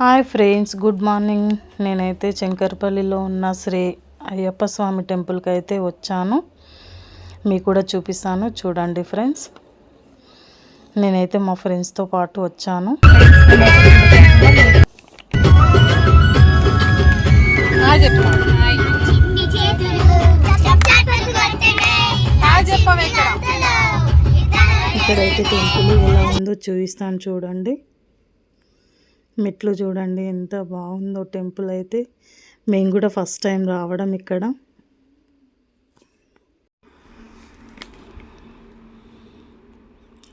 Hi friends, good morning. నేనైతే శంకర్పల్లిలో ఉన్న శ్రీ అయ్యప్ప స్వామి టెంపుల్కి అయితే వచ్చాను. మీకు కూడా చూపిస్తాను, చూడండి ఫ్రెండ్స్. నేనైతే మా ఫ్రెండ్స్తో పాటు వచ్చాను. ఇక్కడైతే టెంపుల్ ఎలా ఉందో చూపిస్తాను, చూడండి. మెట్లు చూడండి ఎంత బాగుందో టెంపుల్ అయితే. మేము కూడా ఫస్ట్ టైం రావడం ఇక్కడ.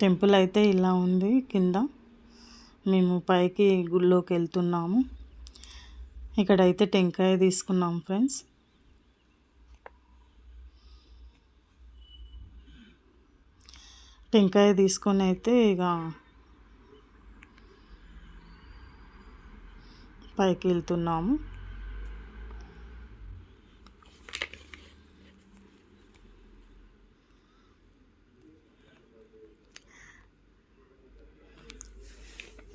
టెంపుల్ అయితే ఇలా ఉంది కింద. మేము పైకి గుళ్ళోకి వెళ్తున్నాము. ఇక్కడైతే టెంకాయ తీసుకున్నాం ఫ్రెండ్స్. టెంకాయ తీసుకొని అయితే ఇక పైకి వెళ్తున్నాము.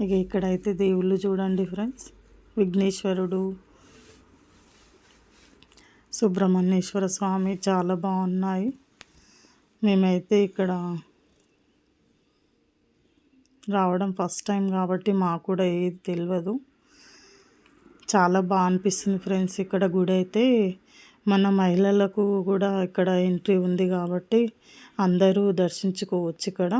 ఇక ఇక్కడైతే దేవుళ్ళు చూడండి ఫ్రెండ్స్. విఘ్నేశ్వరుడు, సుబ్రహ్మణ్యేశ్వర స్వామి చాలా బాగున్నాయి. మేమైతే ఇక్కడ రావడం ఫస్ట్ టైం కాబట్టి మాకు కూడా ఏది తెలియదు. చాలా బాగా అనిపిస్తుంది ఫ్రెండ్స్. ఇక్కడ గుడి అయితే మన మహిళలకు కూడా ఇక్కడ ఎంట్రీ ఉంది కాబట్టి అందరూ దర్శించుకోవచ్చు ఇక్కడ.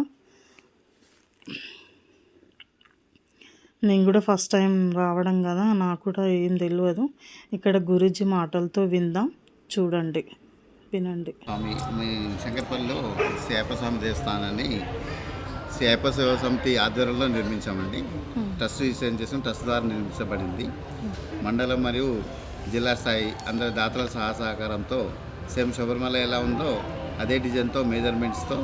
నేను కూడా ఫస్ట్ టైం రావడం కదా, నాకు కూడా ఏం తెలియదు. ఇక్కడ గురూజీ మాటలతో విందాం, చూడండి, వినండి. స్వామి శంకర్పల్లిలో శ్రీ అయ్యప్ప స్వామి దేవస్థానాన్ని శ్రీ అయ్యప్ప సేవా సమితి ఆధ్వర్యంలో నిర్మించామండి. ట్రస్ట్ రిజిస్ట్రేషన్ చేసిన ట్రస్ట్ ద్వారా నిర్మించబడింది. మండలం మరియు జిల్లా స్థాయి అందరి దాతల సహకారంతో సేమ్ శబరిమల ఎలా ఉందో అదే డిజైన్తో, మెజర్మెంట్స్తో,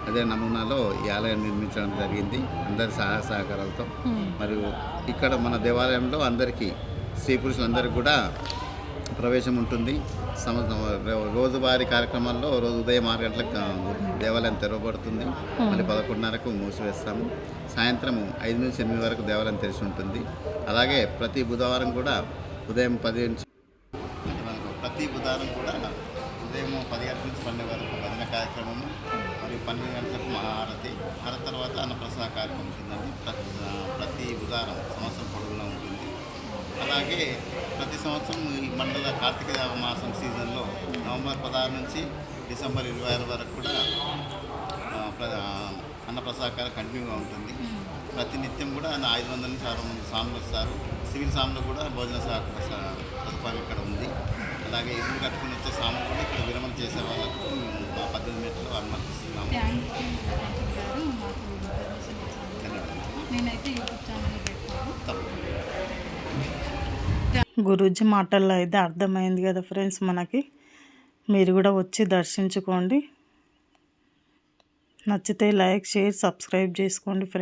అదే నమూనాలో ఈ ఆలయం నిర్మించడం జరిగింది అందరి సహకారాలతో. మరియు ఇక్కడ మన దేవాలయంలో అందరికీ, స్త్రీ పురుషులందరికీ కూడా ప్రవేశం ఉంటుంది. రోజువారీ కార్యక్రమాల్లో రోజు ఉదయం 6 గంటలకు దేవాలయం తెరవబడుతుంది. మళ్ళీ 11:30కు మూసివేస్తాము. సాయంత్రం 5 నుంచి 8 వరకు దేవాలయం తెరిచి ఉంటుంది. అలాగే ప్రతి బుధవారం కూడా ఉదయం 10 నుంచి ఉదయం 10 గంటల నుంచి 12 వరకు భజన కార్యక్రమము, మరియు 12 గంటలకు మహారతి, తర్వాత అన్నప్రసాద కార్యక్రమం ఉంటుందండి. ప్రతి బుధవారం సంవత్సరం పొడవునా ఉంటుంది. అలాగే ప్రతి సంవత్సరం ఈ మండల కార్తీక మాసం సీజన్లో నవంబర్ 16 నుంచి డిసెంబర్ 26 వరకు కూడా అన్నప్రసాద కంటిన్యూగా ఉంటుంది. ప్రతి నిత్యం కూడా 500 నుంచి 600 స్వాములు వస్తారు. సివిల్ స్వాములు కూడా భోజన సదుపాయం ఇక్కడ ఉంది. అలాగే ఇల్లు కట్టుకుని వచ్చే స్వాములు కూడా ఇక్కడ విరమణ చేసే వాళ్ళకు 18 మెట్లు అనుమతిస్తున్నాము. గురూజీ మాటల్లో అయితే అర్థమైంది కదా ఫ్రెండ్స్ మనకి. మీరు కూడా వచ్చి దర్శించుకోండి. నచ్చితే లైక్, షేర్, సబ్స్క్రైబ్ చేసుకోండి ఫ్రెండ్స్.